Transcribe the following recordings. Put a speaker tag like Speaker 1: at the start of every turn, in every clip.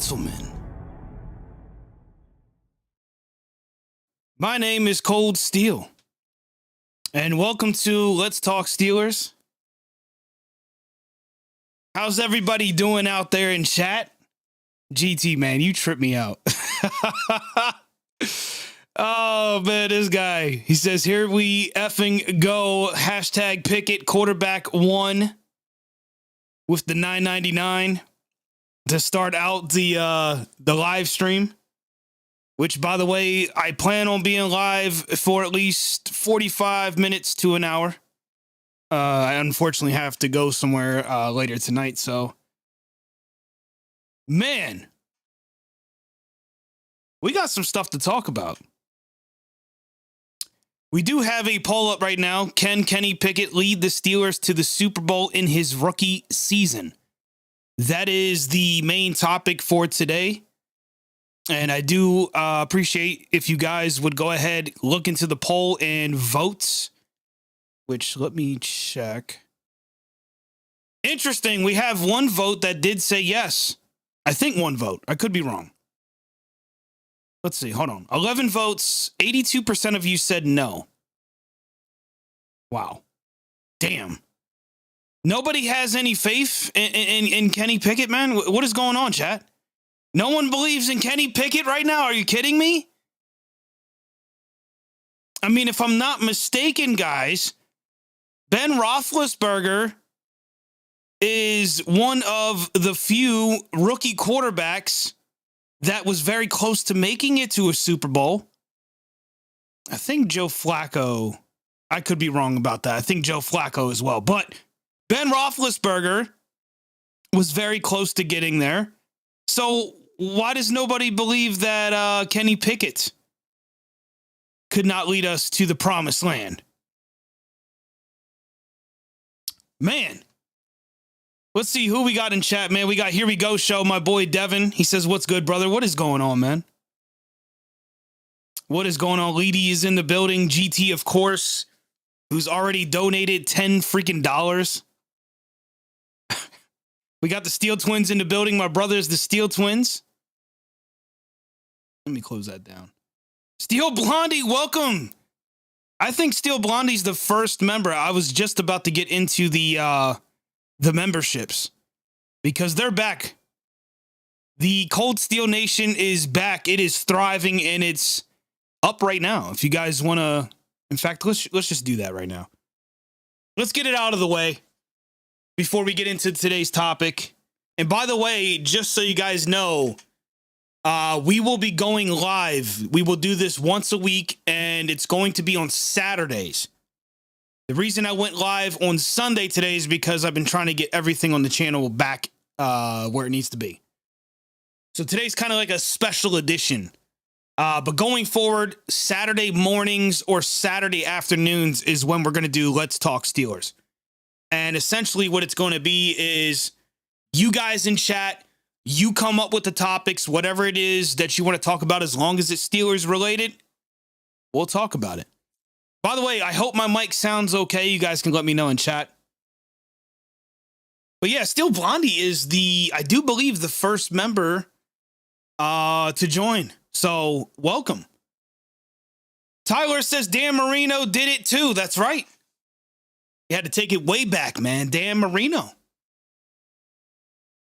Speaker 1: gentlemen, my name is Kold Steel, and welcome to Let's Talk Steelers. How's everybody doing out there in chat? GT, man, you trip me out. Oh, man, this guy. He says, here we effing go. Hashtag Pickett quarterback 1 with the $9.99 to start out the live stream, which, by the way, I plan on being live for at least 45 minutes to an hour. I unfortunately have to go somewhere later tonight, so man, we got some stuff to talk about. We do have a poll up right now. Can Kenny Pickett lead the Steelers to the Super Bowl in his rookie season? That is the main topic for today. And I do appreciate if you guys would go ahead, look into the poll and vote, which let me check. Interesting. We have one vote that did say yes. I think one vote. I could be wrong. Let's see. Hold on. 11 votes. 82% of you said no. Wow. Damn. Nobody has any faith in Kenny Pickett, man. What is going on, chat? No one believes in Kenny Pickett right now. Are you kidding me? I mean, if I'm not mistaken, guys, Ben Roethlisberger is one of the few rookie quarterbacks that was very close to making it to a Super Bowl. I think Joe Flacco, I could be wrong about that. I think Joe Flacco as well. But Ben Roethlisberger was very close to getting there. So why does nobody believe that Kenny Pickett could not lead us to the promised land? Man. Let's see who we got in chat, man. We got Here We Go Show, my boy Devin. He says, what's good, brother? What is going on, man? What is going on? Leedy is in the building. GT, of course, who's already donated $10 freaking dollars. We got the Steel Twins in the building. My brothers, the Steel Twins. Let me close that down. Steel Blondie, welcome. I think Steel Blondie's the first member. I was just about to get into the memberships because they're back. The Kold Steel Nation is back. It is thriving and it's up right now. If you guys want to, in fact, let's just do that right now. Let's get it out of the way before we get into today's topic. And by the way, just so you guys know, we will be going live. We will do this once a week and it's going to be on Saturdays. The reason I went live on Sunday today is because I've been trying to get everything on the channel back where it needs to be. So today's kind of like a special edition. But going forward, Saturday mornings or Saturday afternoons is when we're going to do Let's Talk Steelers. And essentially what it's going to be is you guys in chat, you come up with the topics, whatever it is that you want to talk about, as long as it's Steelers related, we'll talk about it. By the way, I hope my mic sounds okay. You guys can let me know in chat. But yeah, Steel Blondie is I do believe, the first member to join. So welcome. Tyler says Dan Marino did it too. That's right. You had to take it way back, man. Dan Marino.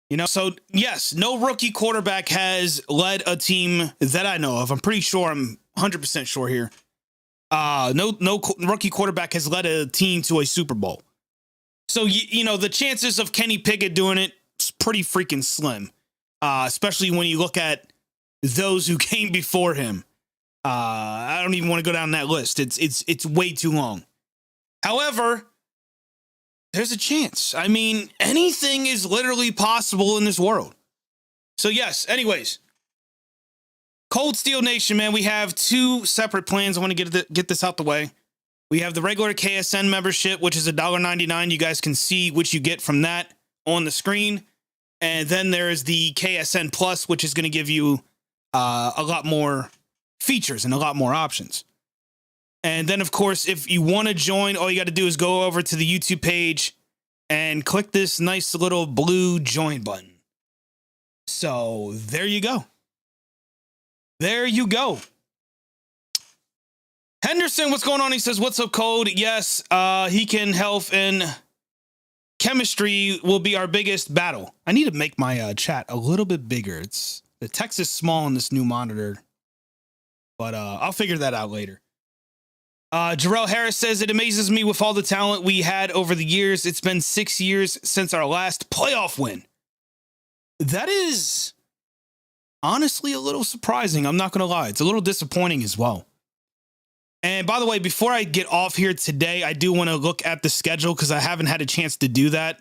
Speaker 1: You know, so yes, no rookie quarterback has led a team that I know of. I'm pretty sure, I'm 100% sure here. No rookie quarterback has led a team to a Super Bowl. So, you know, the chances of Kenny Pickett doing it is pretty freaking slim, especially when you look at those who came before him. I don't even want to go down that list. It's way too long. However, there's a chance. I mean, anything is literally possible in this world. So, yes, anyways. Kold Steel Nation, man, we have two separate plans. I want to get this out the way. We have the regular KSN membership, which is $1.99. You guys can see what you get from that on the screen. And then there is the KSN Plus, which is going to give you a lot more features and a lot more options. And then, of course, if you want to join, all you got to do is go over to the YouTube page and click this nice little blue join button. So there you go. There you go. Henderson, what's going on? He says, what's up, Kold? Yes, he can health and chemistry will be our biggest battle. I need to make my chat a little bit bigger. The text is small on this new monitor, but I'll figure that out later. Jarrell Harris says, it amazes me with all the talent we had over the years. It's been 6 years since our last playoff win. That is honestly a little surprising. I'm not going to lie. It's a little disappointing as well. And by the way, before I get off here today, I do want to look at the schedule because I haven't had a chance to do that.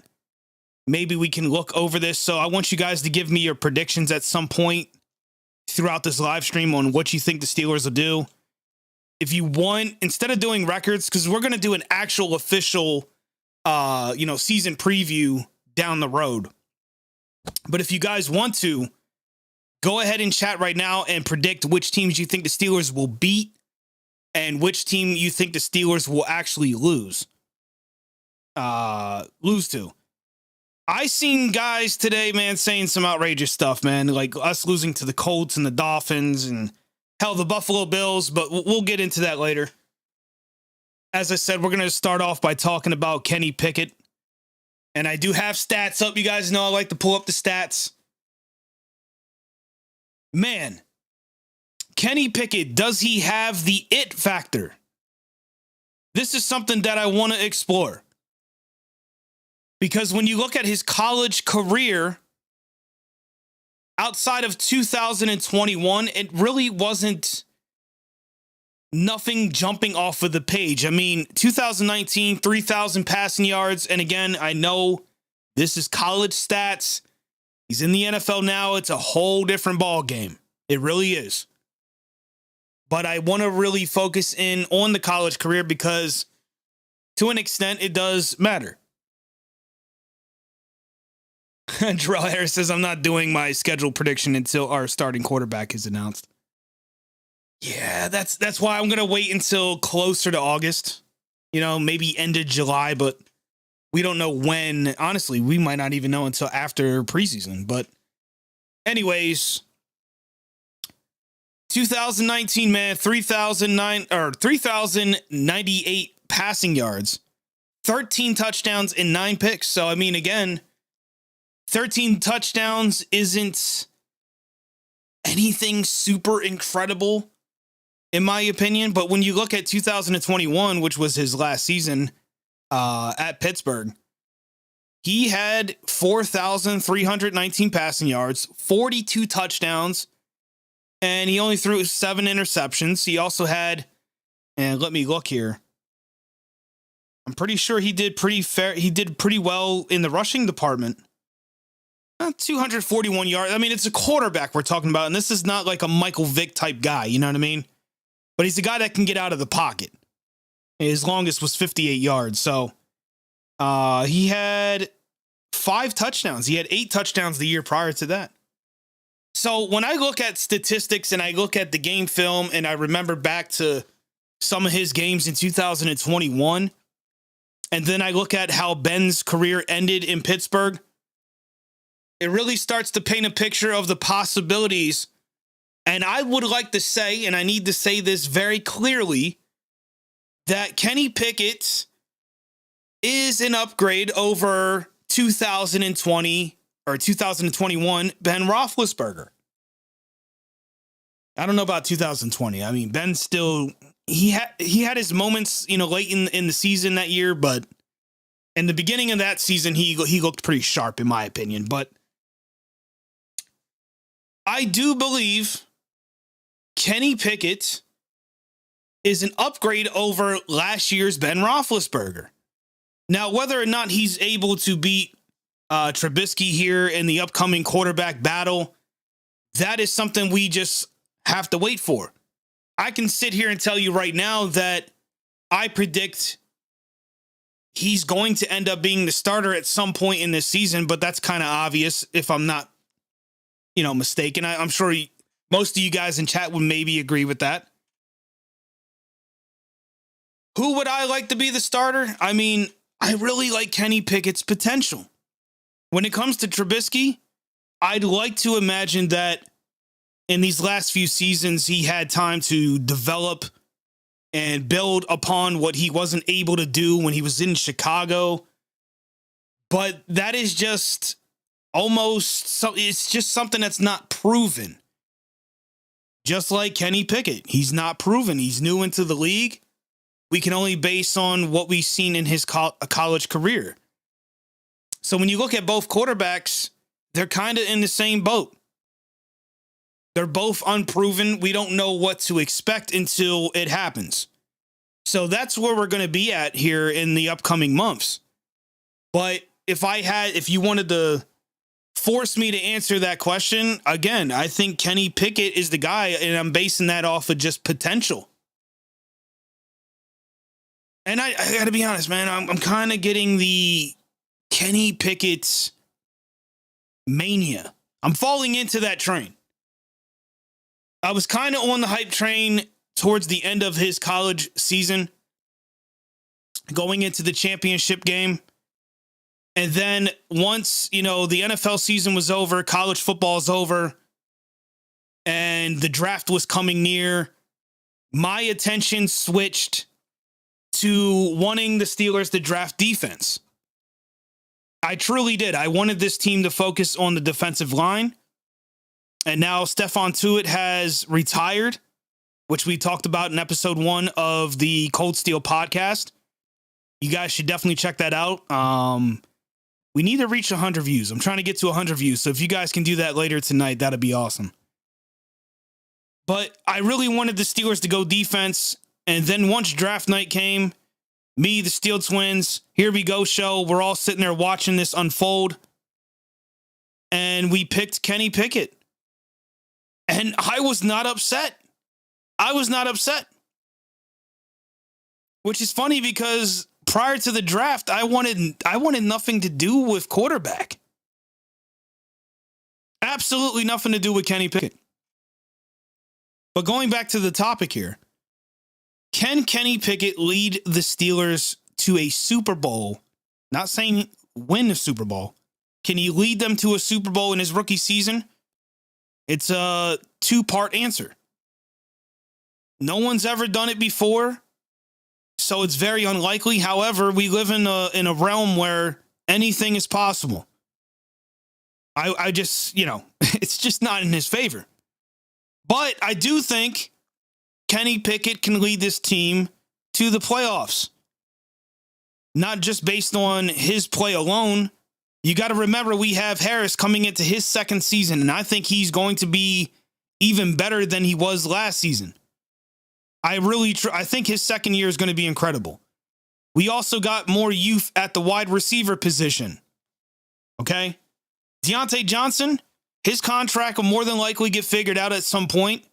Speaker 1: Maybe we can look over this. So I want you guys to give me your predictions at some point throughout this live stream on what you think the Steelers will do. If you want, instead of doing records, because we're going to do an actual official, season preview down the road. But if you guys want to, go ahead and chat right now and predict which teams you think the Steelers will beat and which team you think the Steelers will actually lose to. I seen guys today, man, saying some outrageous stuff, man, like us losing to the Colts and the Dolphins and hell, the Buffalo Bills, but we'll get into that later. As I said, we're going to start off by talking about Kenny Pickett. And I do have stats up. You guys know I like to pull up the stats. Man, Kenny Pickett, does he have the it factor? This is something that I want to explore. Because when you look at his college career, outside of 2021, it really wasn't nothing jumping off of the page. I mean, 2019, 3,000 passing yards. And again, I know this is college stats. He's in the NFL now. It's a whole different ball game. It really is. But I want to really focus in on the college career because to an extent, it does matter. Jarrell Harris says, I'm not doing my schedule prediction until our starting quarterback is announced. Yeah, that's why I'm going to wait until closer to August. Maybe end of July, but we don't know when. Honestly, we might not even know until after preseason. But anyways, 2019, man, 3,098 passing yards, 13 touchdowns and 9 picks. So, I mean, again, 13 touchdowns isn't anything super incredible, in my opinion. But when you look at 2021, which was his last season at Pittsburgh, he had 4,319 passing yards, 42 touchdowns, and he only threw 7 interceptions. He also had, and let me look here, I'm pretty sure he did pretty well in the rushing department. 241 yards. I mean, it's a quarterback we're talking about, and this is not like a Michael Vick type guy, you know what I mean? But he's a guy that can get out of the pocket. His longest was 58 yards. So he had 5 touchdowns. He had 8 touchdowns the year prior to that. So when I look at statistics and I look at the game film and I remember back to some of his games in 2021, and then I look at how Ben's career ended in Pittsburgh, it really starts to paint a picture of the possibilities. And I would like to say, and I need to say this very clearly, that Kenny Pickett is an upgrade over 2020 or 2021 Ben Roethlisberger. I don't know about 2020. I mean, Ben still, he had his moments, late in the season that year, but in the beginning of that season, he looked pretty sharp, in my opinion. But I do believe Kenny Pickett is an upgrade over last year's Ben Roethlisberger. Now, whether or not he's able to beat Trubisky here in the upcoming quarterback battle, that is something we just have to wait for. I can sit here and tell you right now that I predict he's going to end up being the starter at some point in this season, but that's kind of obvious if I'm not, mistaken. I'm sure most of you guys in chat would maybe agree with that. Who would I like to be the starter? I mean, I really like Kenny Pickett's potential. When it comes to Trubisky, I'd like to imagine that in these last few seasons, he had time to develop and build upon what he wasn't able to do when he was in Chicago. But that is just it's just something that's not proven. Just like Kenny Pickett, he's not proven. He's new into the league. We can only base on what we've seen in his college career. So when you look at both quarterbacks, they're kind of in the same boat. They're both unproven. We don't know what to expect until it happens. So that's where we're going to be at here in the upcoming months. But if you wanted to force me to answer that question, again, I think Kenny Pickett is the guy, and I'm basing that off of just potential. And I got to be honest, man, I'm kind of getting the Kenny Pickett mania. I'm falling into that train. I was kind of on the hype train towards the end of his college season, going into the championship game. And then once, the NFL season was over, college football is over, and the draft was coming near, my attention switched to wanting the Steelers to draft defense. I truly did. I wanted this team to focus on the defensive line. And now Stephon Tuitt has retired, which we talked about in episode 1 of the Kold Steel Podcast. You guys should definitely check that out. We need to reach 100 views. I'm trying to get to 100 views. So if you guys can do that later tonight, that'd be awesome. But I really wanted the Steelers to go defense. And then once draft night came, me, the Steel Twins, here we go show. We're all sitting there watching this unfold. And we picked Kenny Pickett. And I was not upset. Which is funny because prior to the draft, I wanted nothing to do with quarterback. Absolutely nothing to do with Kenny Pickett. But going back to the topic here, can Kenny Pickett lead the Steelers to a Super Bowl? Not saying win the Super Bowl. Can he lead them to a Super Bowl in his rookie season? It's a two-part answer. No one's ever done it before, so it's very unlikely. However, we live in a realm where anything is possible. I just, it's just not in his favor. But I do think Kenny Pickett can lead this team to the playoffs. Not just based on his play alone. You got to remember we have Harris coming into his second season, and I think he's going to be even better than he was last season. I think his second year is going to be incredible. We also got more youth at the wide receiver position. Okay? Deontay Johnson, his contract will more than likely get figured out at some point.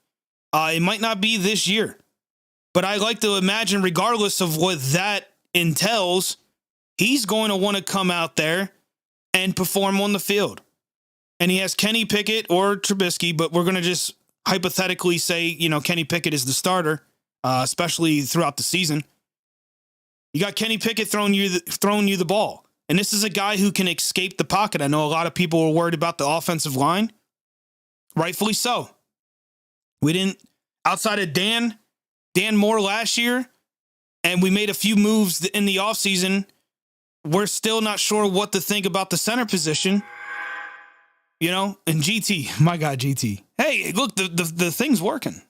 Speaker 1: It might not be this year. But I like to imagine, regardless of what that entails, he's going to want to come out there and perform on the field. And he has Kenny Pickett or Trubisky, but we're going to just hypothetically say, Kenny Pickett is the starter, especially throughout the season. You got Kenny Pickett throwing you the ball. And this is a guy who can escape the pocket. I know a lot of people were worried about the offensive line. Rightfully so. We didn't, outside of Dan Moore last year, and we made a few moves in the offseason, we're still not sure what to think about the center position. And GT, my God, GT. Hey, look, the thing's working.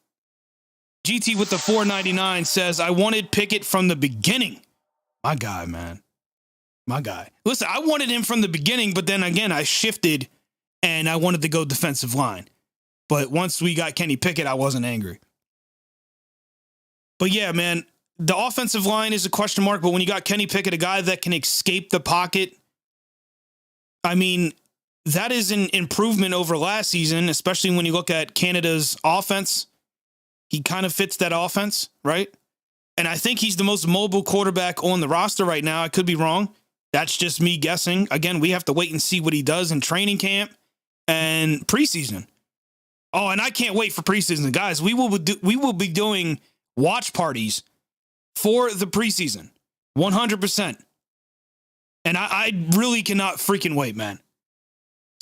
Speaker 1: GT with the 499 says, I wanted Pickett from the beginning. My guy, man. My guy. Listen, I wanted him from the beginning, but then again, I shifted and I wanted to go defensive line. But once we got Kenny Pickett, I wasn't angry. But yeah, man, the offensive line is a question mark, but when you got Kenny Pickett, a guy that can escape the pocket, I mean, that is an improvement over last season, especially when you look at Canada's offense. He kind of fits that offense, right? And I think he's the most mobile quarterback on the roster right now. I could be wrong. That's just me guessing. Again, we have to wait and see what he does in training camp and preseason. Oh, and I can't wait for preseason. Guys, we will be doing watch parties for the preseason. 100%. And I really cannot freaking wait, man.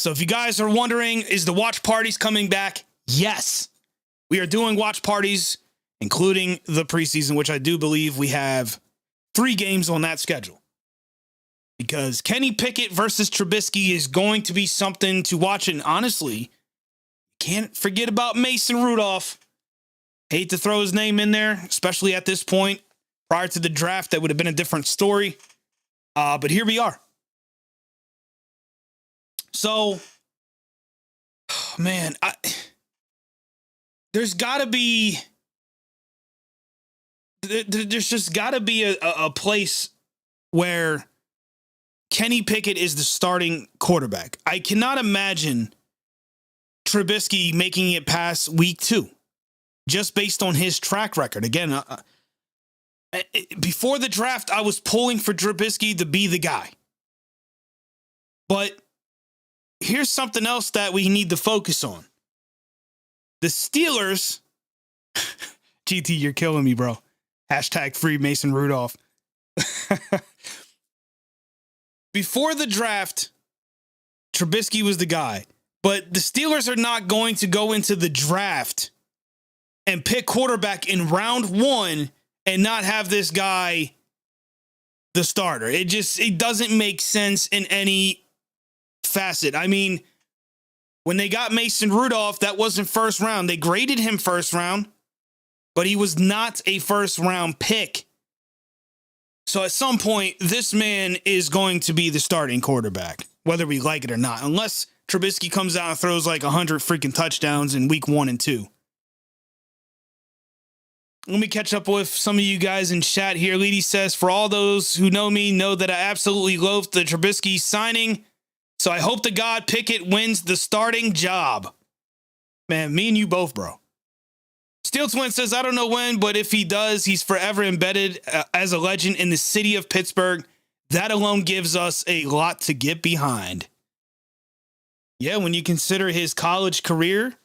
Speaker 1: So if you guys are wondering, is the watch parties coming back? Yes. We are doing watch parties, including the preseason, which I do believe we have 3 games on that schedule. Because Kenny Pickett versus Trubisky is going to be something to watch. And honestly, can't forget about Mason Rudolph. Hate to throw his name in there, especially at this point. Prior to the draft, that would have been a different story. But here we are. So, man, there's got to be... There's just got to be a place where Kenny Pickett is the starting quarterback. I cannot imagine Trubisky making it past week 2, just based on his track record. Again, before the draft, I was pulling for Trubisky to be the guy. But here's something else that we need to focus on. The Steelers, GT, you're killing me, bro. Hashtag free Mason Rudolph. Before the draft, Trubisky was the guy. But the Steelers are not going to go into the draft and pick quarterback in round 1 and not have this guy the starter. It doesn't make sense in any facet. I mean, when they got Mason Rudolph, that wasn't first round. They graded him first round, but he was not a first round pick. So at some point, this man is going to be the starting quarterback, whether we like it or not, unless Trubisky comes out and throws like 100 freaking touchdowns in week 1 and 2. Let me catch up with some of you guys in chat here. Leedy says, for all those who know me, know that I absolutely loathe the Trubisky signing. So I hope to God Pickett wins the starting job. Man, me and you both, bro. Steel Twin says, I don't know when, but if he does, he's forever embedded as a legend in the city of Pittsburgh. That alone gives us a lot to get behind. Yeah, when you consider his college career,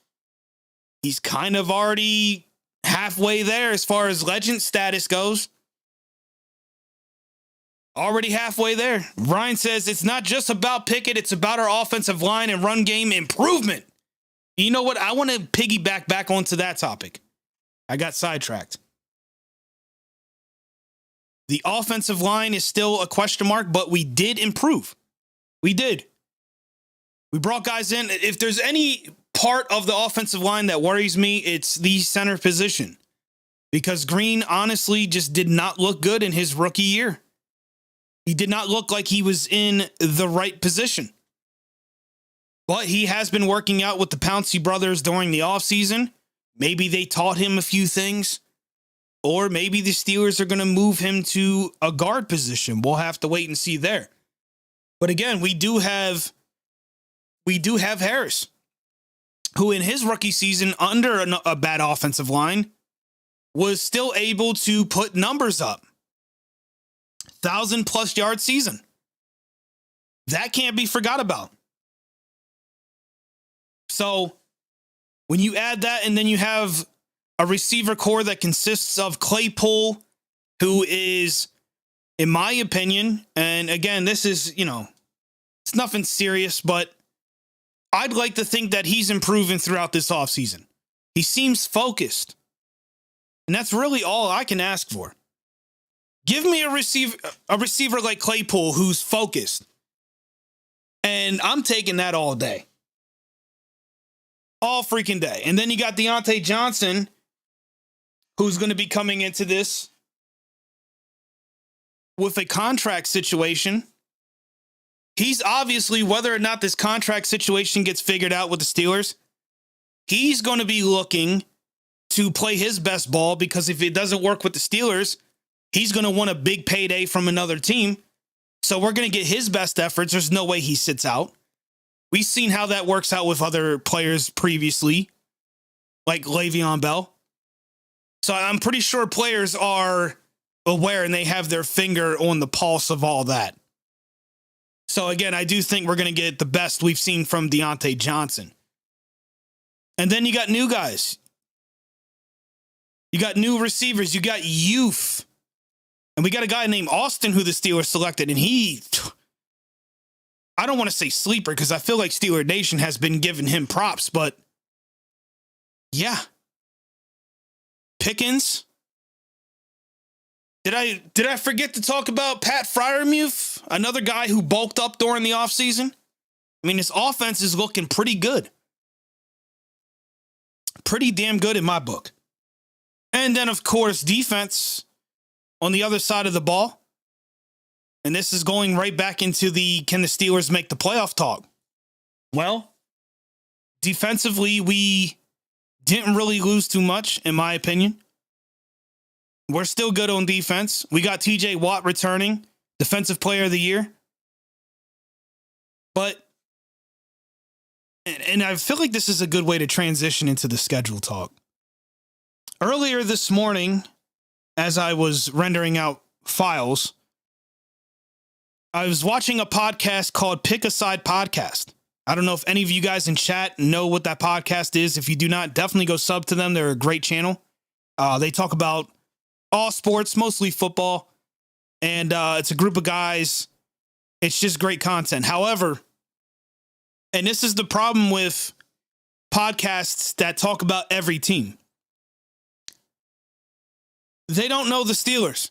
Speaker 1: he's kind of already halfway there as far as legend status goes. Already halfway there. Ryan says, it's not just about Pickett, it's about our offensive line and run game improvement. You know what? I want to piggyback back onto that topic. I got sidetracked. The offensive line is still a question mark, but we did improve. We did. We brought guys in. If there's any part of the offensive line that worries me, it's the center position. Because Green honestly just did not look good in his rookie year. He did not look like he was in the right position. But he has been working out with the Pouncey brothers during the offseason. Maybe they taught him a few things. Or maybe the Steelers are going to move him to a guard position. We'll have to wait and see there. But again, we do have Harris, who in his rookie season under a bad offensive line was still able to put numbers up. 1,000+ yard season. That can't be forgot about. So when you add that and then you have a receiver core that consists of Claypool, who is, in my opinion, and again, this is, it's nothing serious, but I'd like to think that he's improving throughout this offseason. He seems focused. And that's really all I can ask for. Give me a receiver like Claypool who's focused. And I'm taking that all day. All freaking day. And then you got Deontay Johnson, who's going to be coming into this with a contract situation. He's obviously, whether or not this contract situation gets figured out with the Steelers, he's going to be looking to play his best ball, because if it doesn't work with the Steelers, he's going to want a big payday from another team. So we're going to get his best efforts. There's no way he sits out. We've seen how that works out with other players previously, like Le'Veon Bell. So I'm pretty sure players are aware and they have their finger on the pulse of all that. So again, I do think we're going to get the best we've seen from Deontay Johnson. And then you got new guys. You got new receivers. You got youth. And we got a guy named Austin who the Steelers selected, and he I don't want to say sleeper because I feel like Steeler Nation has been giving him props, but yeah. Pickens. Did I forget to talk about Pat Freiermuth, another guy who bulked up during the offseason? I mean, his offense is looking pretty good. Pretty damn good in my book. And then, of course, defense on the other side of the ball. And this is going right back into can the Steelers make the playoff talk? Well, defensively, we didn't really lose too much, in my opinion. We're still good on defense. We got TJ Watt returning, Defensive Player of the Year. But, and I feel like this is a good way to transition into the schedule talk. Earlier this morning, as I was rendering out files, I was watching a podcast called Pick a Side Podcast. I don't know if any of you guys in chat know what that podcast is. If you do not, definitely go sub to them. They're a great channel. They talk about all sports, mostly football. And it's a group of guys. It's just great content. However, and this is the problem with podcasts that talk about every team. They don't know the Steelers.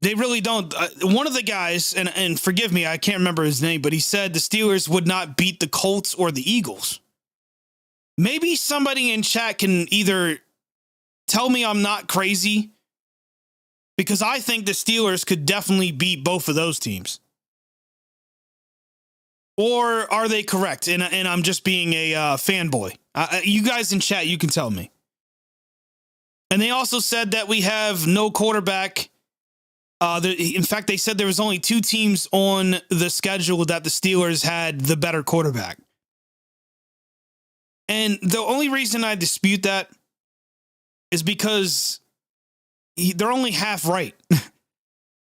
Speaker 1: They really don't. One of the guys, and forgive me, I can't remember his name, but he said the Steelers would not beat the Colts or the Eagles. Maybe somebody in chat can either tell me I'm not crazy, because I think the Steelers could definitely beat both of those teams. Or are they correct? And I'm just being a fanboy. You guys in chat, you can tell me. And they also said that we have no quarterback. In fact, they said there was only 2 teams on the schedule that the Steelers had the better quarterback. And the only reason I dispute that is because they're only half right.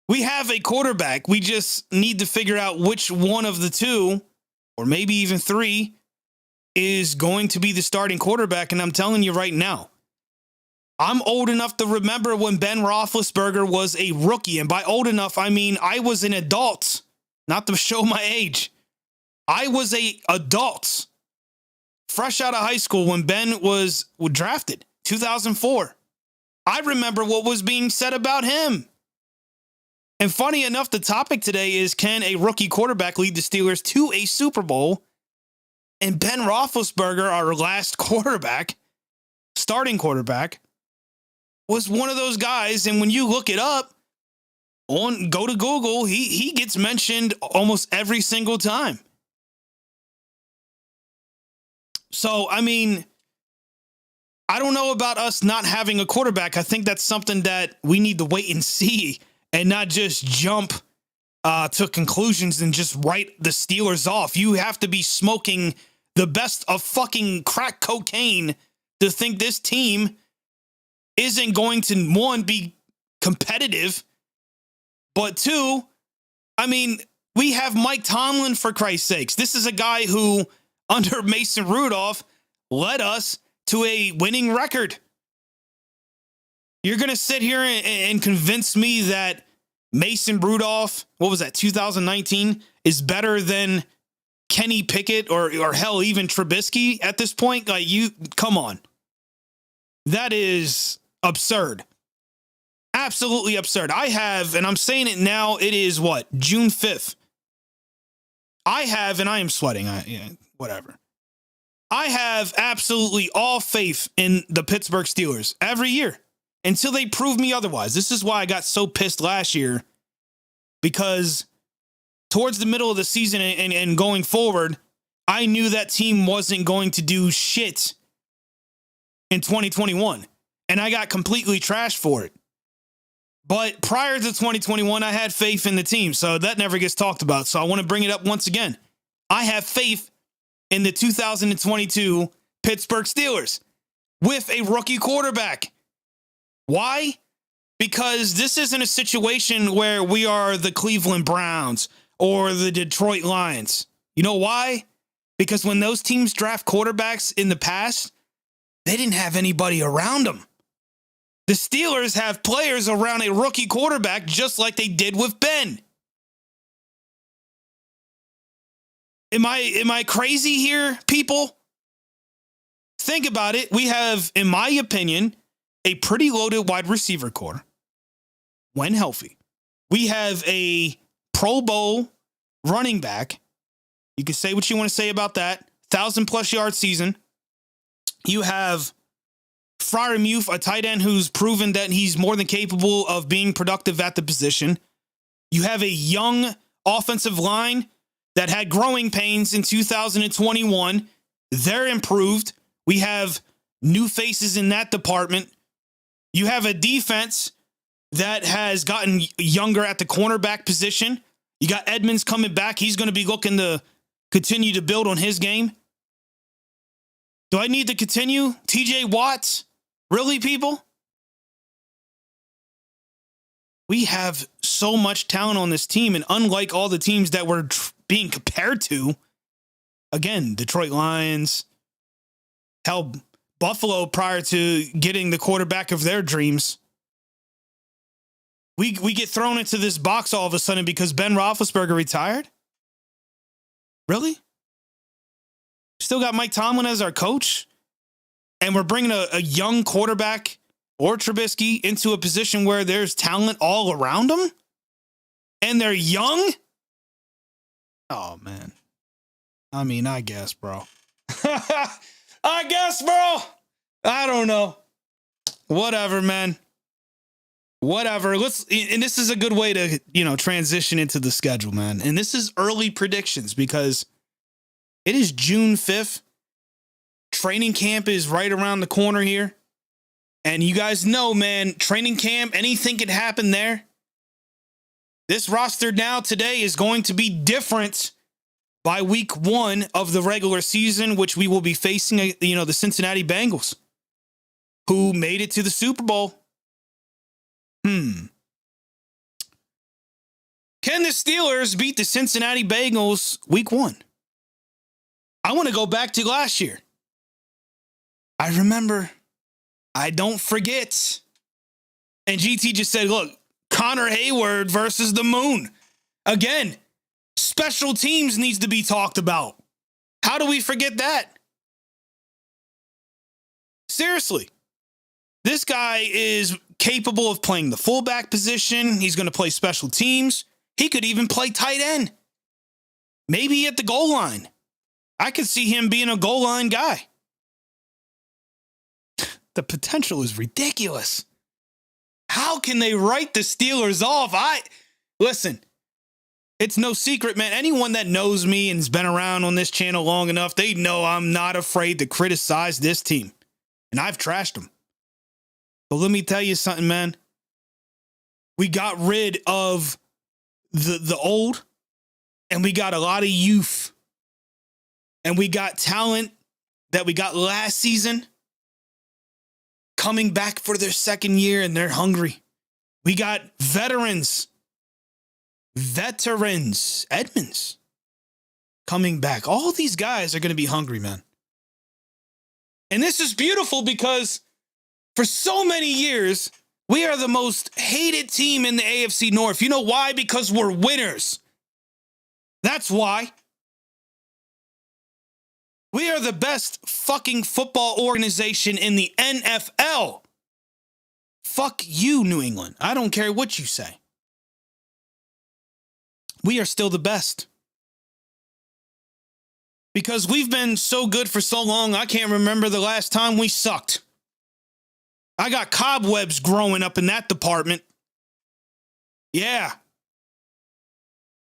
Speaker 1: We have a quarterback. We just need to figure out which one of the 2, or maybe even 3, is going to be the starting quarterback. And I'm telling you right now, I'm old enough to remember when Ben Roethlisberger was a rookie. And by old enough, I mean I was an adult, not to show my age. I was an adult, fresh out of high school when Ben was drafted, 2004. I remember what was being said about him. And funny enough, the topic today is, can a rookie quarterback lead the Steelers to a Super Bowl? And Ben Roethlisberger, our last quarterback, starting quarterback, was one of those guys. And when you look it up, go to Google, he gets mentioned almost every single time. So, I mean, I don't know about us not having a quarterback. I think that's something that we need to wait and see and not just jump to conclusions and just write the Steelers off. You have to be smoking the best of fucking crack cocaine to think this team isn't going to, 1, be competitive, but 2, I mean, we have Mike Tomlin, for Christ's sakes. This is a guy who, under Mason Rudolph, led us to a winning record. You're going to sit here and convince me that Mason Rudolph, what was that, 2019, is better than Kenny Pickett or hell, even Trubisky at this point? Like, come on. That is absurd. Absolutely absurd. I have, and I'm saying it now, it is what, June 5th. I have, and I am sweating, whatever. I have absolutely all faith in the Pittsburgh Steelers every year until they prove me otherwise. This is why I got so pissed last year, because towards the middle of the season and going forward, I knew that team wasn't going to do shit in 2021, and I got completely trashed for it. But prior to 2021, I had faith in the team, so that never gets talked about. So I want to bring it up once again. I have faith in the 2022 Pittsburgh Steelers with a rookie quarterback. Why? Because this isn't a situation where we are the Cleveland Browns or the Detroit Lions. You know why? Because when those teams draft quarterbacks in the past, they didn't have anybody around them. The Steelers have players around a rookie quarterback just like they did with Ben. Am I crazy here, people? Think about it. We have, in my opinion, a pretty loaded wide receiver core when healthy. We have a Pro Bowl running back. You can say what you want to say about that. 1,000+ yard season. You have Freiermuth, a tight end who's proven that he's more than capable of being productive at the position. You have a young offensive line that had growing pains in 2021. They're improved. We have new faces in that department. You have a defense that has gotten younger at the cornerback position. You got Edmonds coming back. He's going to be looking to continue to build on his game. Do I need to continue? TJ Watts? Really, people? We have so much talent on this team, and unlike all the teams that we're being compared to, again, Detroit Lions, hell, Buffalo prior to getting the quarterback of their dreams, we get thrown into this box all of a sudden because Ben Roethlisberger retired? Really? Still got Mike Tomlin as our coach? And we're bringing a young quarterback or Trubisky into a position where there's talent all around them? And they're young? Oh, man. I mean, I guess, bro. I guess, bro. I don't know. Whatever, man. Whatever. And this is a good way to, transition into the schedule, man. And this is early predictions because it is June 5th. Training camp is right around the corner here. And you guys know, man, training camp, anything can happen there. This roster now today is going to be different by week 1 of the regular season, which we will be facing, the Cincinnati Bengals, who made it to the Super Bowl. Can the Steelers beat the Cincinnati Bengals week 1? I want to go back to last year. I remember. I don't forget. And GT just said, look, Connor Hayward versus the moon. Again, special teams needs to be talked about. How do we forget that? Seriously. This guy is capable of playing the fullback position. He's going to play special teams. He could even play tight end. Maybe at the goal line. I could see him being a goal line guy. The potential is ridiculous. How can they write the Steelers off? Listen, it's no secret, man. Anyone that knows me and has been around on this channel long enough, they know I'm not afraid to criticize this team. And I've trashed them. But let me tell you something, man. We got rid of the old, and we got a lot of youth. And we got talent that we got last season coming back for their second year, and they're hungry. We got veterans, Edmonds coming back. All these guys are going to be hungry, man. And this is beautiful because for so many years, we are the most hated team in the AFC North. You know why? Because we're winners. That's why. We are the best fucking football organization in the NFL. Fuck you, New England. I don't care what you say. We are still the best. Because we've been so good for so long, I can't remember the last time we sucked. I got cobwebs growing up in that department. Yeah.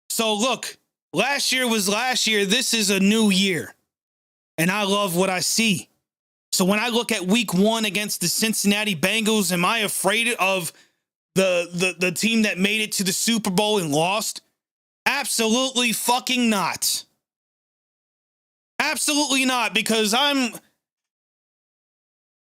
Speaker 1: So look, last year was last year. This is a new year. And I love what I see. So when I look at week 1 against the Cincinnati Bengals, am I afraid of the team that made it to the Super Bowl and lost? Absolutely fucking not. Absolutely not, because I'm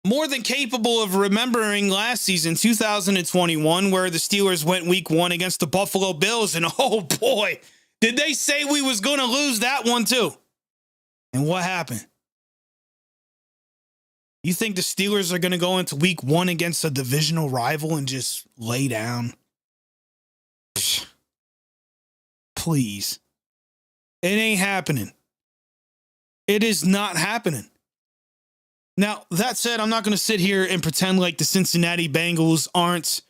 Speaker 1: more than capable of remembering last season, 2021, where the Steelers went week 1 against the Buffalo Bills. And oh boy, did they say we was going to lose that one too. And what happened? You think the Steelers are going to go into week 1 against a divisional rival and just lay down? Psh, please. It ain't happening. It is not happening. Now, that said, I'm not going to sit here and pretend like the Cincinnati Bengals aren't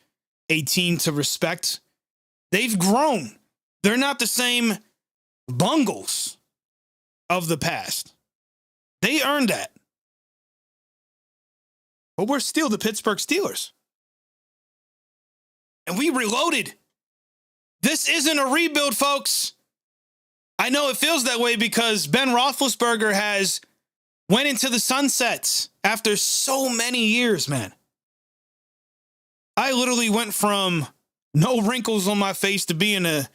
Speaker 1: a team to respect. They've grown. They're not the same Bungles of the past. They earned that. But we're still the Pittsburgh Steelers. And we reloaded. This isn't a rebuild, folks. I know it feels that way because Ben Roethlisberger has went into the sunsets after so many years, man. I literally went from no wrinkles on my face to being an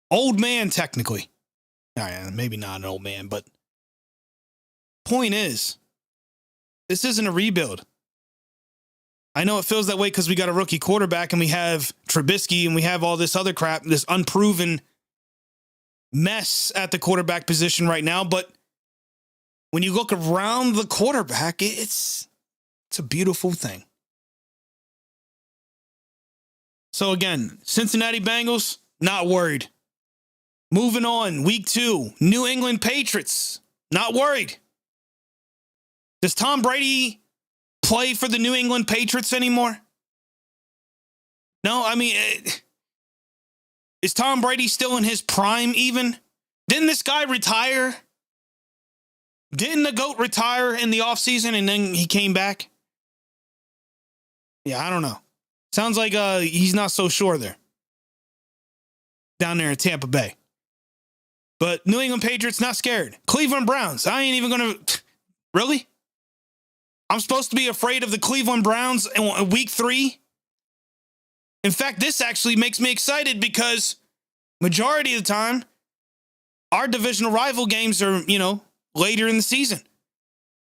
Speaker 1: old man, technically. Maybe not an old man, but point is, this isn't a rebuild. I know it feels that way because we got a rookie quarterback and we have Trubisky and we have all this other crap, this unproven mess at the quarterback position right now. But when you look around the quarterback, it's a beautiful thing. So again, Cincinnati Bengals, not worried. Moving on, week 2, New England Patriots, not worried. Does Tom Brady play for the New England Patriots anymore? No, I mean, is Tom Brady still in his prime even? Didn't this guy retire? Didn't the GOAT retire in the offseason and then he came back? Yeah, I don't know. Sounds like he's not so sure there. Down there in Tampa Bay. But New England Patriots, not scared. Cleveland Browns, I ain't even going to... Really? I'm supposed to be afraid of the Cleveland Browns in week 3? In fact, this actually makes me excited because majority of the time, our divisional rival games are, later in the season.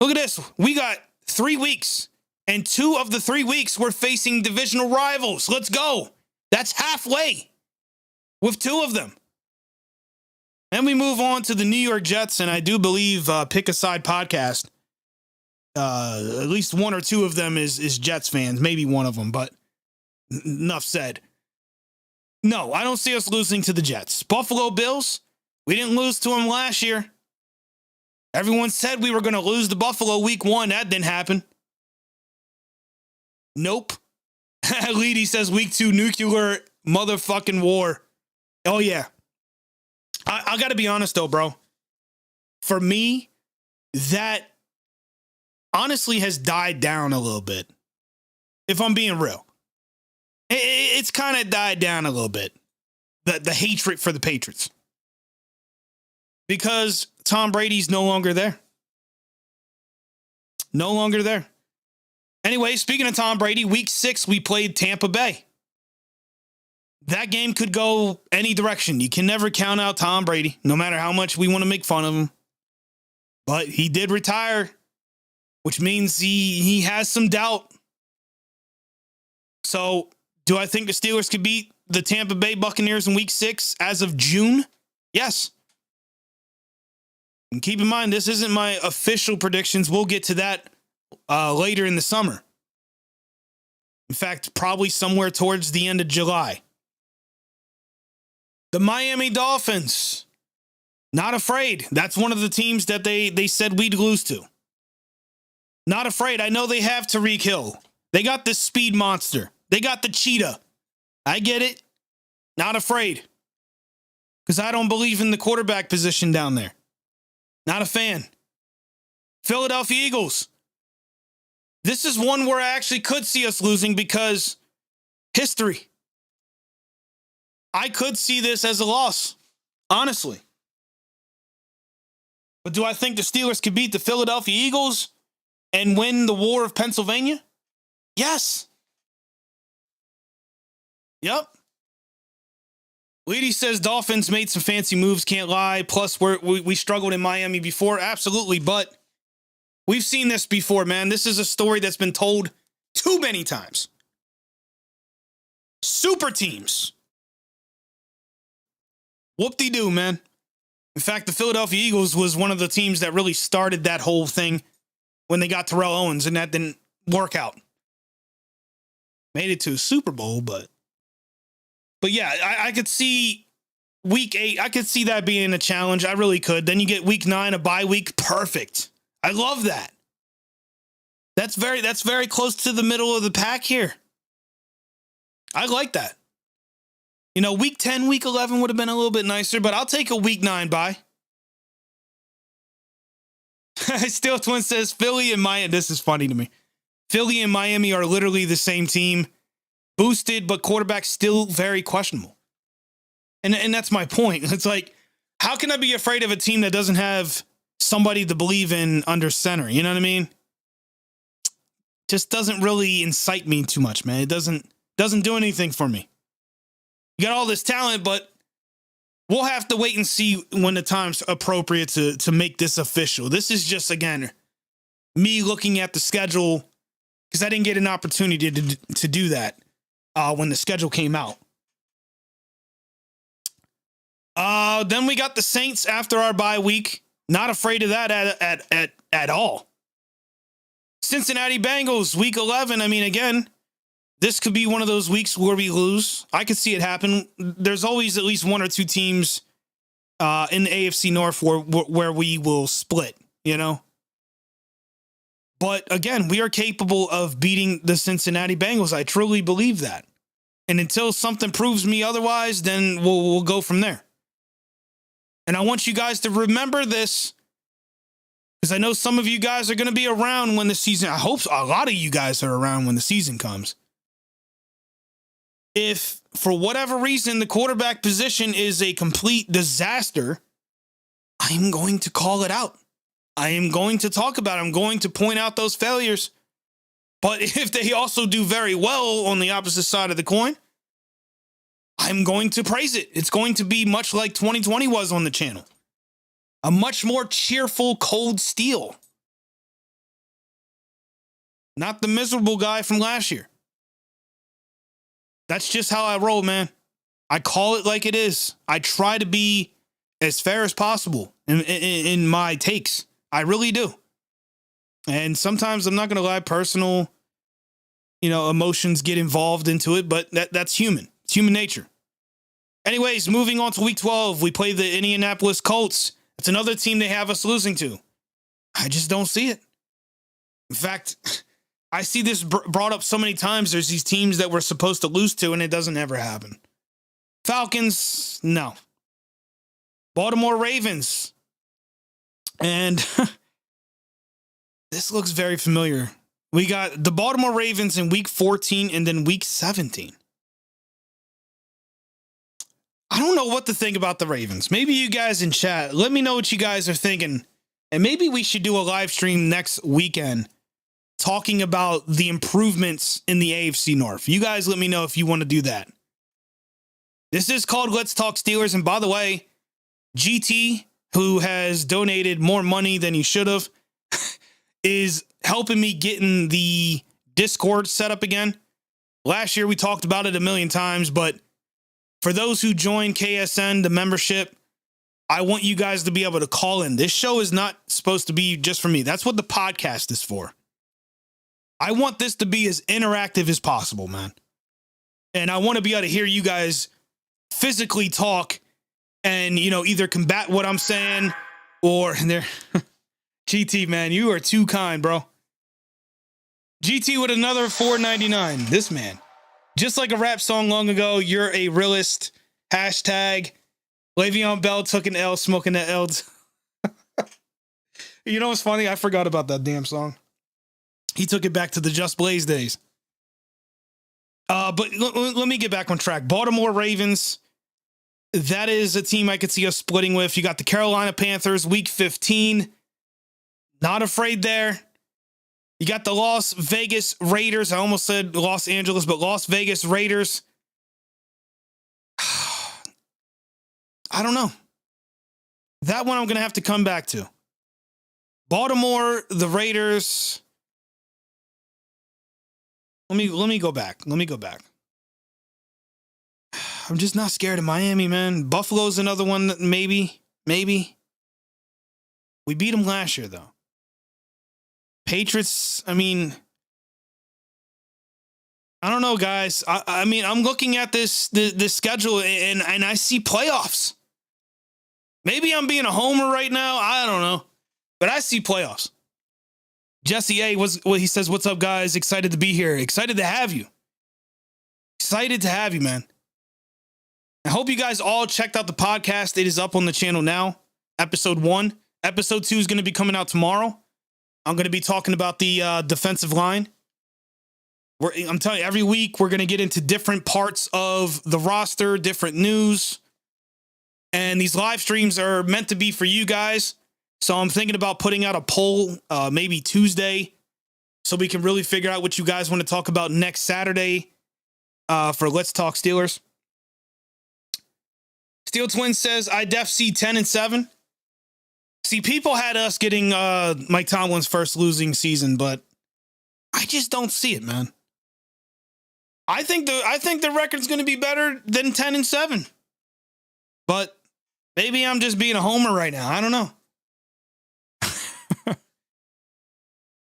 Speaker 1: Look at this. We got 3 weeks, and 2 of the 3 weeks we're facing divisional rivals. Let's go. That's halfway with 2 of them. Then we move on to the New York Jets, and I do believe Pick a Side Podcast, at least 1 or 2 of them is Jets fans, maybe one of them, but enough said. No, I don't see us losing to the Jets. Buffalo Bills, we didn't lose to them last year. Everyone said we were going to lose to Buffalo week 1. That didn't happen. Nope. Leedy says week 2, nuclear motherfucking war. Oh, yeah. I got to be honest, though, bro. For me, that honestly has died down a little bit. If I'm being real. It's kind of died down a little bit. The hatred for the Patriots. Because Tom Brady's no longer there. No longer there. Anyway, speaking of Tom Brady, week 6, we played Tampa Bay. That game could go any direction. You can never count out Tom Brady, no matter how much we want to make fun of him. But he did retire, which means he has some doubt. So, do I think the Steelers could beat the Tampa Bay Buccaneers in week 6 as of June? Yes. And keep in mind, this isn't my official predictions. We'll get to that later in the summer. In fact, probably somewhere towards the end of July. The Miami Dolphins, not afraid. That's one of the teams that they said we'd lose to. Not afraid. I know they have Tyreek Hill. They got this speed monster. They got the cheetah. I get it. Not afraid. Because I don't believe in the quarterback position down there. Not a fan. Philadelphia Eagles. This is one where I actually could see us losing because history. I could see this as a loss, honestly. But do I think the Steelers could beat the Philadelphia Eagles and win the War of Pennsylvania? Yes. Yep. Leedy says Dolphins made some fancy moves, can't lie. Plus, we struggled in Miami before. Absolutely, but we've seen this before, man. This is a story that's been told too many times. Super teams. Whoop-de-doo, man. In fact, the Philadelphia Eagles was one of the teams that really started that whole thing when they got Terrell Owens, and that didn't work out. Made it to a Super Bowl, but yeah, I could see week 8, I could see that being a challenge. I really could. Then you get week 9, a bye week. Perfect. I love that. That's very close to the middle of the pack here. I like that. You know, week 10, week 11 would have been a little bit nicer, but I'll take a week 9 bye. Steel Twin says Philly and Miami. This is funny to me. Philly and Miami are literally the same team. Boosted, but quarterback still very questionable. And that's my point. It's like, how can I be afraid of a team that doesn't have somebody to believe in under center? You know what I mean? Just doesn't really incite me too much, man. It doesn't do anything for me. You got all this talent, but we'll have to wait and see when the time's appropriate to make this official. This is just, again, me looking at the schedule because I didn't get an opportunity to do that when the schedule came out. Then we got the Saints after our bye week. Not afraid of that at all. Cincinnati Bengals, week 11. I mean, again, this could be one of those weeks where we lose. I could see it happen. There's always at least one or two teams in the AFC North where we will split, you know? But again, we are capable of beating the Cincinnati Bengals. I truly believe that. And until something proves me otherwise, then we'll go from there. And I want you guys to remember this, because I know some of you guys are going to be around when the season, I hope a lot of you guys are around when the season comes. If for whatever reason the quarterback position is a complete disaster, I'm going to call it out. I am going to talk about it. I'm going to point out those failures. But if they also do very well on the opposite side of the coin, I'm going to praise it. It's going to be much like 2020 was on the channel. A much more cheerful Kold Steel. Not the miserable guy from last year. That's just how I roll, man. I call it like it is. I try to be as fair as possible in my takes. I really do. And sometimes I'm not going to lie, personal, emotions get involved into it, but that's human. It's human nature. Anyways, moving on to week 12, we play the Indianapolis Colts. It's another team they have us losing to. I just don't see it. In fact, I see this brought up so many times. There's these teams that we're supposed to lose to, and it doesn't ever happen. Falcons, no. Baltimore Ravens. And this looks very familiar. We got the Baltimore Ravens in week 14 and then week 17. I don't know what to think about the Ravens. Maybe you guys in chat, let me know what you guys are thinking. And maybe we should do a live stream next weekend talking about the improvements in the AFC North. You guys let me know if you want to do that. This is called Let's Talk Steelers. And by the way, GT, who has donated more money than he should have, is helping me getting the Discord set up again. Last year we talked about it a million times, but for those who join KSN, the membership, I want you guys to be able to call in. This show is not supposed to be just for me. That's what the podcast is for. I want this to be as interactive as possible, man. And I want to be able to hear you guys physically talk and, either combat what I'm saying or there. GT, man, you are too kind, bro. GT with another $4.99. This man. Just like a rap song long ago, you're a realist. Hashtag Le'Veon Bell took an L, smoking the L's. You know what's funny? I forgot about that damn song. He took it back to the Just Blaze days. But let me get back on track. Baltimore Ravens. That is a team I could see us splitting with. You got the Carolina Panthers, week 15. Not afraid there. You got the Las Vegas Raiders. I almost said Los Angeles, but Las Vegas Raiders. I don't know. That one I'm going to have to come back to. Baltimore, the Raiders. Let me go back. I'm just not scared of Miami, man. Buffalo's another one that maybe. We beat them last year, though. Patriots, I mean, I don't know, guys. I mean, I'm looking at this schedule and I see playoffs. Maybe I'm being a homer right now. I don't know. But I see playoffs. Jesse A, he says, what's up, guys? Excited to be here. Excited to have you. Excited to have you, man. I hope you guys all checked out the podcast. It is up on the channel now. Episode 1. Episode 2 is going to be coming out tomorrow. I'm going to be talking about the defensive line. I'm telling you, every week we're going to get into different parts of the roster, different news. And these live streams are meant to be for you guys. So I'm thinking about putting out a poll maybe Tuesday so we can really figure out what you guys want to talk about next Saturday for Let's Talk Steelers. Steel Twin says, I def see 10-7. See, people had us getting Mike Tomlin's first losing season, but I just don't see it, man. I think the record's going to be better than 10-7. But maybe I'm just being a homer right now. I don't know.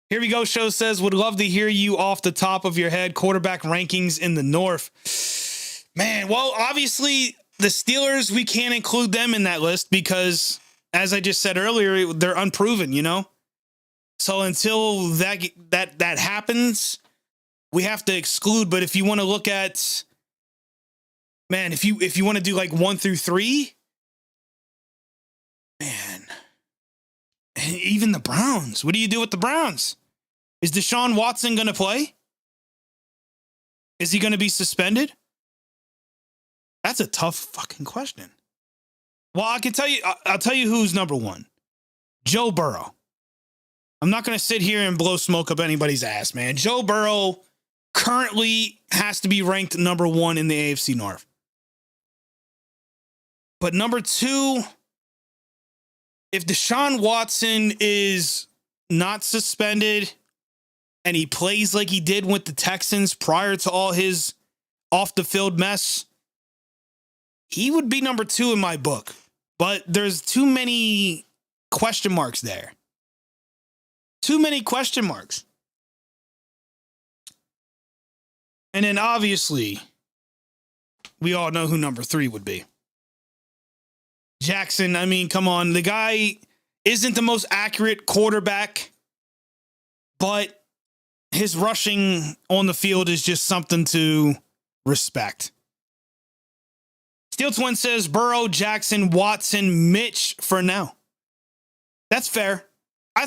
Speaker 1: Here we go. Show says, would love to hear you off the top of your head. Quarterback rankings in the North. Man, well, obviously the Steelers, we can't include them in that list because, as I just said earlier, they're unproven, you know? So until that happens, we have to exclude. But if you want to look at, man, if you want to do like 1 through 3, man, and even the Browns, what do you do with the Browns? Is Deshaun Watson going to play? Is he going to be suspended? That's a tough fucking question. Well, I can tell you, I'll tell you who's number 1. Joe Burrow. I'm not going to sit here and blow smoke up anybody's ass, man. Joe Burrow currently has to be ranked number 1 in the AFC North. But number 2, if Deshaun Watson is not suspended and he plays like he did with the Texans prior to all his off the field mess, he would be number 2 in my book. But there's too many question marks there. Too many question marks. And then obviously, we all know who number 3 would be. Jackson, I mean, come on. The guy isn't the most accurate quarterback, but his rushing on the field is just something to respect. Steel Twin says Burrow, Jackson, Watson, Mitch for now. That's fair.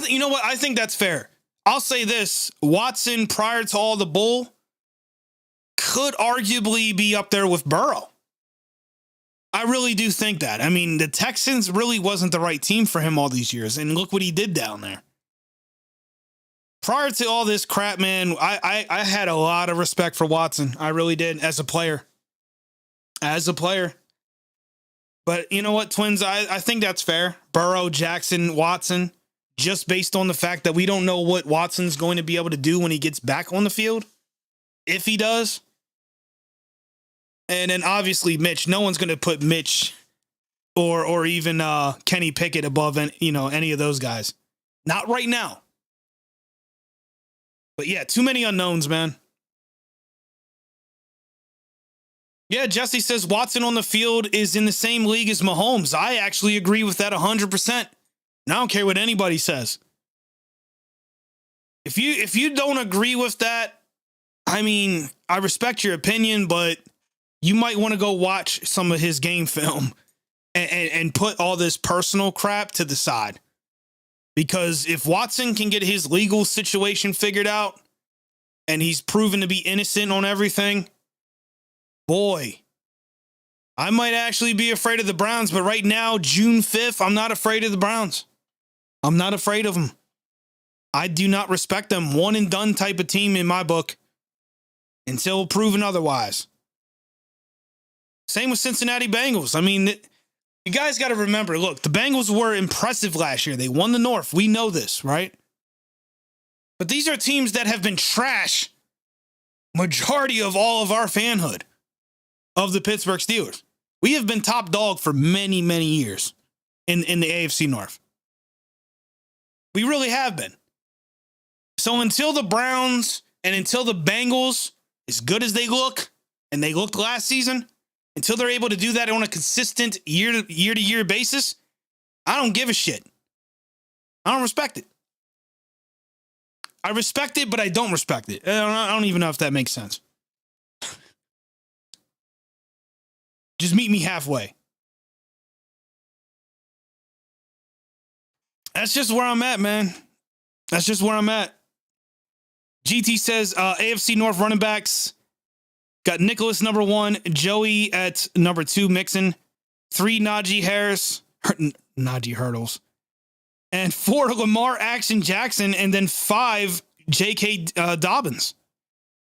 Speaker 1: You know what? I think that's fair. I'll say this. Watson, prior to all the bull, could arguably be up there with Burrow. I really do think that. I mean, the Texans really wasn't the right team for him all these years, and look what he did down there. Prior to all this crap, man, I had a lot of respect for Watson. I really did as a player. But you know what, Twins? I think that's fair. Burrow, Jackson, Watson, just based on the fact that we don't know what Watson's going to be able to do when he gets back on the field, if he does. And then obviously Mitch. No one's going to put Mitch or even Kenny Pickett above any of those guys. Not right now. But yeah, too many unknowns, man. Yeah, Jesse says Watson on the field is in the same league as Mahomes. I actually agree with that 100%. And I don't care what anybody says. If you don't agree with that, I mean, I respect your opinion, but you might want to go watch some of his game film and put all this personal crap to the side. Because if Watson can get his legal situation figured out and he's proven to be innocent on everything, boy, I might actually be afraid of the Browns. But right now, June 5th, I'm not afraid of the Browns. I'm not afraid of them. I do not respect them. One and done type of team in my book until proven otherwise. Same with Cincinnati Bengals. I mean, you guys got to remember, look, the Bengals were impressive last year. They won the North. We know this, right? But these are teams that have been trash majority of all of our fanhood of the Pittsburgh Steelers. We have been top dog for many, many years in the AFC North. We really have been. So until the Browns and until the Bengals as good as they look, and they looked last season, until they're able to do that on a consistent year-to-year basis, I don't give a shit. I don't respect it. I respect it, but I don't respect it. I don't even know if that makes sense. Just meet me halfway. That's just where I'm at, man. That's just where I'm at. GT says AFC North running backs got Nicholas number 1, Joey at number 2, Mixon, 3 Najee Harris, Najee Hurdles, and 4 Lamar Action Jackson, and then 5 J.K. Dobbins.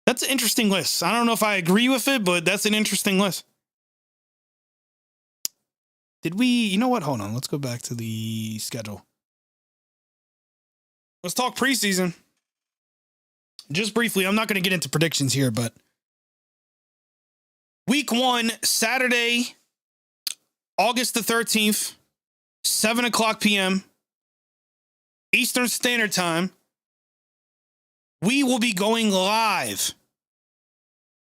Speaker 1: That's an interesting list. I don't know if I agree with it, but that's an interesting list. Did we, you know what? Hold on. Let's go back to the schedule. Let's talk preseason. Just briefly, I'm not going to get into predictions here, but week 1, Saturday, August the 13th, 7 o'clock p.m., Eastern Standard Time, we will be going live.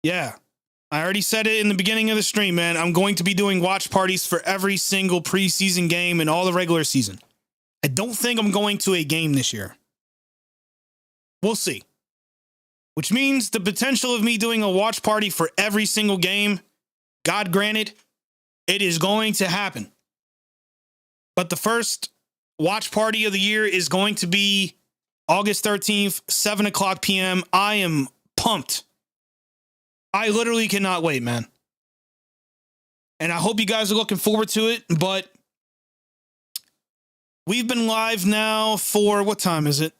Speaker 1: Yeah, I already said it in the beginning of the stream, man. I'm going to be doing watch parties for every single preseason game and all the regular season. I don't think I'm going to a game this year. We'll see. Which means the potential of me doing a watch party for every single game, God granted, it is going to happen. But the first watch party of the year is going to be August 13th, 7 o'clock p.m. I am pumped. I literally cannot wait, man. And I hope you guys are looking forward to it, but we've been live now for, what time is it?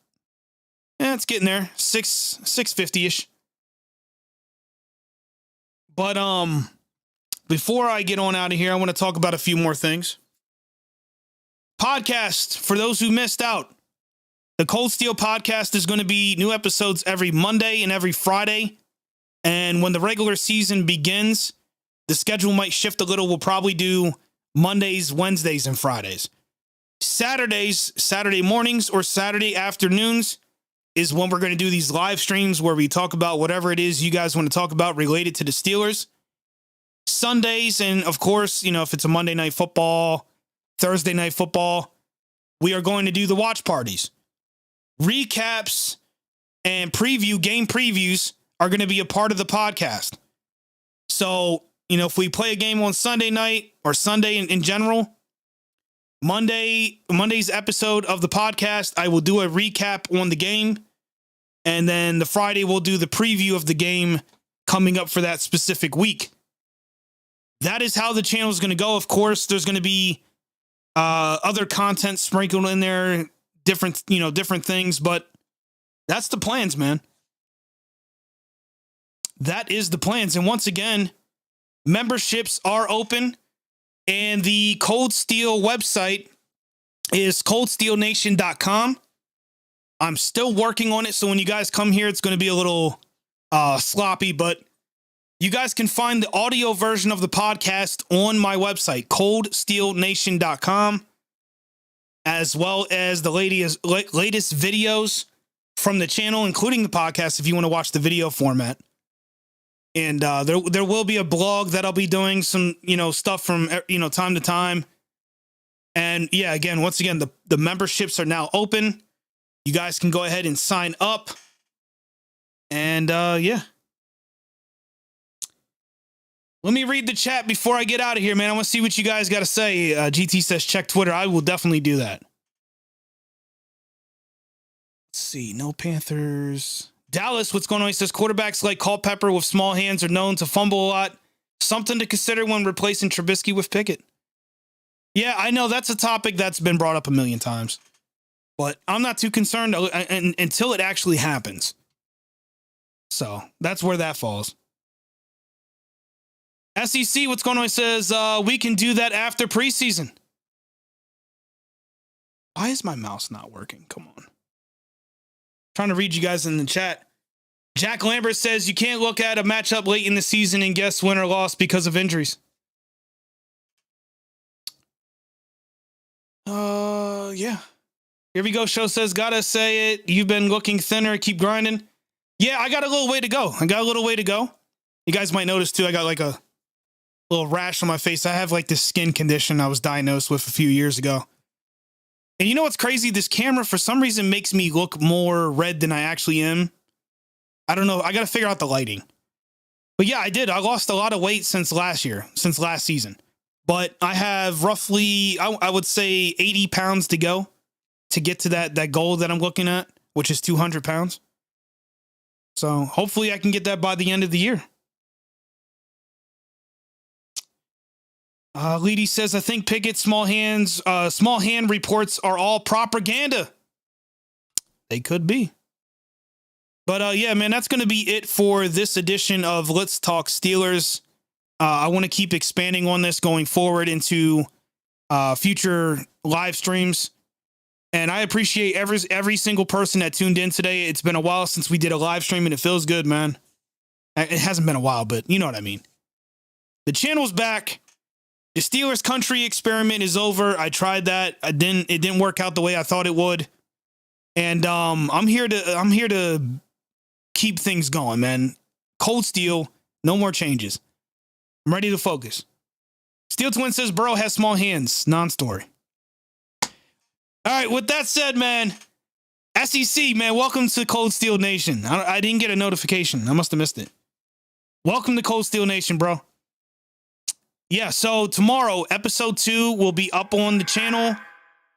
Speaker 1: It's getting there, 6:50-ish. But before I get on out of here, I want to talk about a few more things. Podcast, for those who missed out, the Kold Steel Podcast is going to be new episodes every Monday and every Friday. And when the regular season begins, the schedule might shift a little. We'll probably do Mondays, Wednesdays, and Fridays. Saturdays, Saturday mornings or Saturday afternoons is when we're going to do these live streams where we talk about whatever it is you guys want to talk about related to the Steelers. Sundays, and of course, you know, if it's a Monday night football, Thursday night football, we are going to do the watch parties. Recaps and game previews are going to be a part of the podcast. So, you know, if we play a game on Sunday night or Sunday in general, Monday's episode of the podcast, I will do a recap on the game. And then the Friday, we'll do the preview of the game coming up for that specific week. That is how the channel is going to go. Of course, there's going to be other content sprinkled in there, different things, but that's the plans, man. That is the plans. And once again, memberships are open. And the Kold Steel website is koldsteelnation.com. I'm still working on it, so when you guys come here, it's going to be a little sloppy, but you guys can find the audio version of the podcast on my website, koldsteelnation.com, as well as the latest videos from the channel, including the podcast, if you want to watch the video format. And there will be a blog that I'll be doing some, stuff from, time to time. And yeah, once again, the memberships are now open. You guys can go ahead and sign up. And yeah. Let me read the chat before I get out of here, man. I want to see what you guys got to say. GT says check Twitter. I will definitely do that. Let's see. No Panthers. Dallas, what's going on? He says quarterbacks like Culpepper with small hands are known to fumble a lot. Something to consider when replacing Trubisky with Pickett. Yeah, I know that's a topic that's been brought up a million times. But I'm not too concerned until it actually happens. So that's where that falls. SEC, what's going on? He says we can do that after preseason. Why is my mouse not working? Come on. Trying to read you guys in the chat. Jack Lambert says you can't look at a matchup late in the season and guess win or loss because of injuries. Yeah. Here we go. Show says, gotta say it. You've been looking thinner. Keep grinding. Yeah, I got a little way to go. You guys might notice too, I got like a little rash on my face. I have like this skin condition I was diagnosed with a few years ago. And you know what's crazy? This camera, for some reason, makes me look more red than I actually am. I don't know. I got to figure out the lighting. But yeah, I did. I lost a lot of weight since last season. But I have roughly, I would say 80 pounds to go to get to that goal that I'm looking at, which is 200 pounds. So hopefully I can get that by the end of the year. Leedy says, I think Pickett's small hand reports are all propaganda. They could be. But yeah, man, that's going to be it for this edition of Let's Talk Steelers. I want to keep expanding on this going forward into future live streams. And I appreciate every single person that tuned in today. It's been a while since we did a live stream, and it feels good, man. It hasn't been a while, but you know what I mean. The channel's back. The Steelers country experiment is over. I tried that. It didn't work out the way I thought it would. And I'm here to keep things going, man. Kold Steel, no more changes. I'm ready to focus. Steel Twin says Burrow has small hands. Non-story. All right, with that said, man, SEC, man, welcome to Kold Steel Nation. I didn't get a notification. I must have missed it. Welcome to Kold Steel Nation, bro. Yeah, so tomorrow, episode 2 will be up on the channel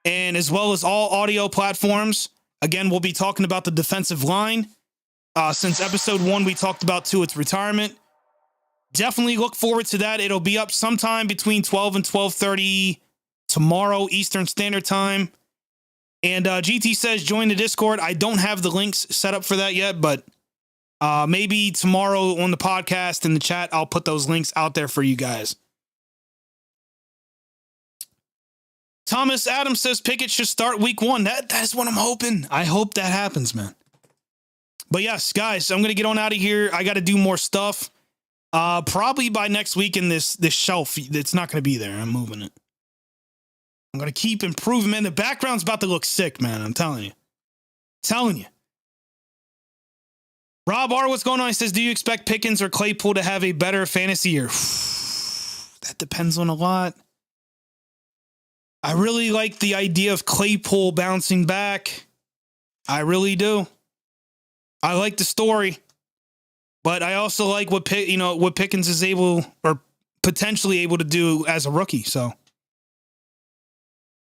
Speaker 1: and as well as all audio platforms. Again, we'll be talking about the defensive line. Since episode 1, we talked about Tuitt's retirement. Definitely look forward to that. It'll be up sometime between 12 and 12:30 tomorrow, Eastern Standard Time. And GT says, join the Discord. I don't have the links set up for that yet, but maybe tomorrow on the podcast in the chat, I'll put those links out there for you guys. Thomas Adams says Pickett should start week 1. That's what I'm hoping. I hope that happens, man. But yes, guys, I'm going to get on out of here. I got to do more stuff. Probably by next week in this shelf, it's not going to be there. I'm moving it. I'm going to keep improving, man. The background's about to look sick, man. I'm telling you. Rob R, what's going on? He says, do you expect Pickens or Claypool to have a better fantasy year? That depends on a lot. I really like the idea of Claypool bouncing back. I really do. I like the story. But I also like what Pickens is able or potentially able to do as a rookie. So,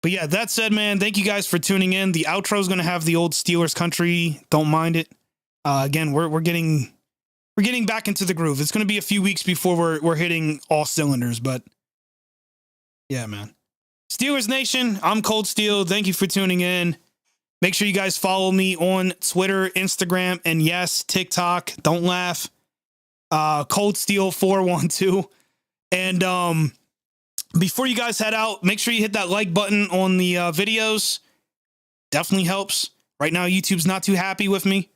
Speaker 1: but yeah, that said, man, thank you guys for tuning in. The outro is going to have the old Steelers country. Don't mind it. Again, we're getting back into the groove. It's going to be a few weeks before we're hitting all cylinders, but yeah, man. Steelers Nation, I'm Kold Steel. Thank you for tuning in. Make sure you guys follow me on Twitter, Instagram, and yes, TikTok. Don't laugh. Kold Steel 412. And before you guys head out, make sure you hit that like button on the videos. Definitely helps. Right now, YouTube's not too happy with me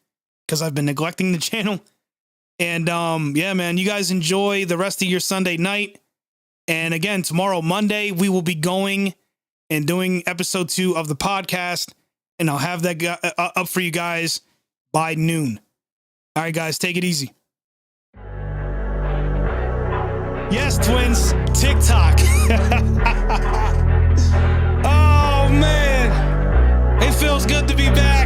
Speaker 1: because I've been neglecting the channel. And yeah, man, you guys enjoy the rest of your Sunday night. And again, tomorrow, Monday, we will be going and doing episode 2 of the podcast. And I'll have that up for you guys by noon. All right, guys, take it easy. Yes, twins, TikTok. Oh, man. It feels good to be back.